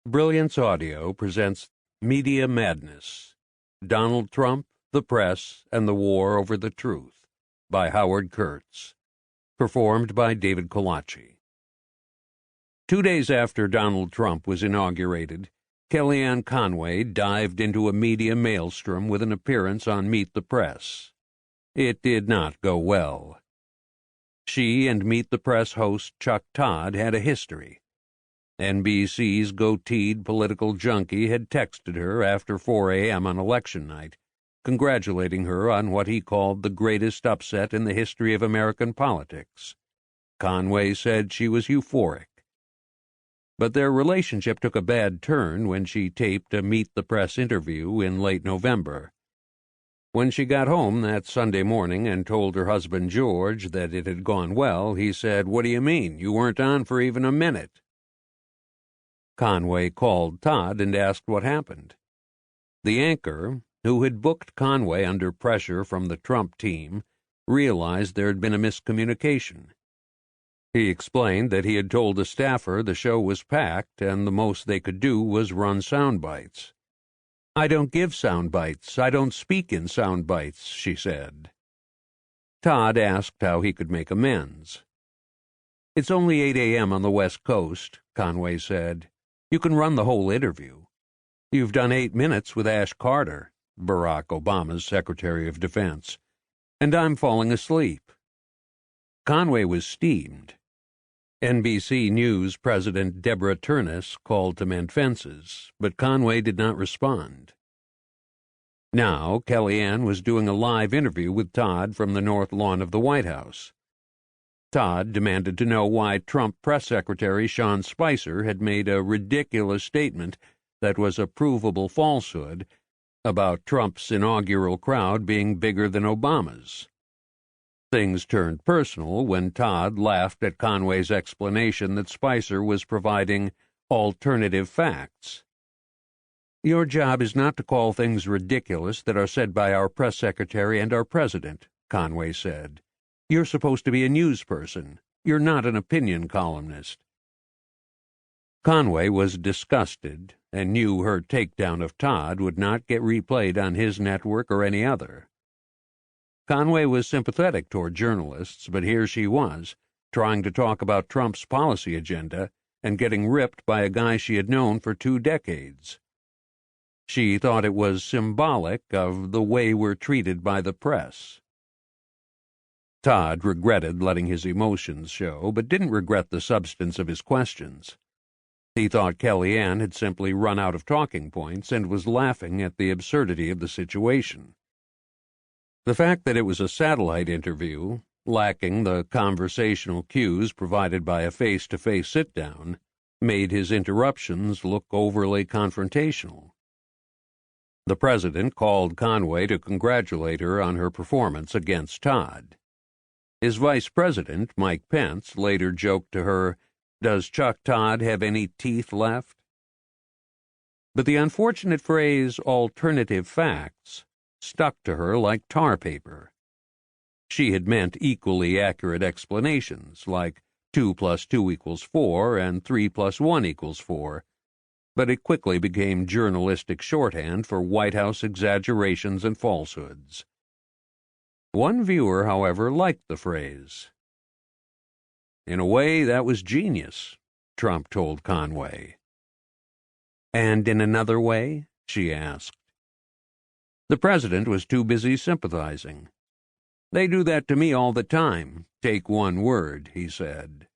Brilliance Audio presents Media Madness, Donald Trump, the Press, and the War Over the Truth by Howard Kurtz, performed by David Colacci. 2 days after Donald Trump was inaugurated, Kellyanne Conway dived into a media maelstrom with an appearance on Meet the Press. It did not go well. She and Meet the Press host Chuck Todd had a history. NBC's goateed political junkie had texted her after 4 a.m. on election night, congratulating her on what he called the greatest upset in the history of American politics. Conway said she was euphoric. But their relationship took a bad turn when she taped a Meet the Press interview in late November. When she got home that Sunday morning and told her husband George that it had gone well, he said, "What do you mean? You weren't on for even a minute." Conway called Todd and asked what happened. The anchor, who had booked Conway under pressure from the Trump team, realized there had been a miscommunication. He explained that he had told a staffer the show was packed and the most they could do was run sound bites. "I don't give sound bites. I don't speak in sound bites," she said. Todd asked how he could make amends. "It's only 8 a.m. on the West Coast," Conway said. "You can run the whole interview. You've done 8 minutes with Ash Carter, Barack Obama's Secretary of Defense, and I'm falling asleep." Conway was steamed. NBC News President Deborah Turnus called to mend fences, but Conway did not respond. Now Kellyanne was doing a live interview with Todd from the north lawn of the White House. Todd demanded to know why Trump Press Secretary Sean Spicer had made a ridiculous statement that was a provable falsehood about Trump's inaugural crowd being bigger than Obama's. Things turned personal when Todd laughed at Conway's explanation that Spicer was providing alternative facts. "Your job is not to call things ridiculous that are said by our press secretary and our president," Conway said. "You're supposed to be a news person. You're not an opinion columnist." Conway was disgusted and knew her takedown of Todd would not get replayed on his network or any other. Conway was sympathetic toward journalists, but here she was, trying to talk about Trump's policy agenda and getting ripped by a guy she had known for 2 decades. She thought it was symbolic of the way we're treated by the press. Todd regretted letting his emotions show, but didn't regret the substance of his questions. He thought Kellyanne had simply run out of talking points and was laughing at the absurdity of the situation. The fact that it was a satellite interview, lacking the conversational cues provided by a face-to-face sit-down, made his interruptions look overly confrontational. The president called Conway to congratulate her on her performance against Todd. His vice president, Mike Pence, later joked to her, "Does Chuck Todd have any teeth left?" But the unfortunate phrase, alternative facts, stuck to her like tar paper. She had meant equally accurate explanations, like 2 + 2 = 4 and 3 + 1 = 4, but it quickly became journalistic shorthand for White House exaggerations and falsehoods. One viewer, however, liked the phrase. "In a way, that was genius," Trump told Conway. "And in another way?" she asked. The president was too busy sympathizing. "They do that to me all the time. Take one word," he said.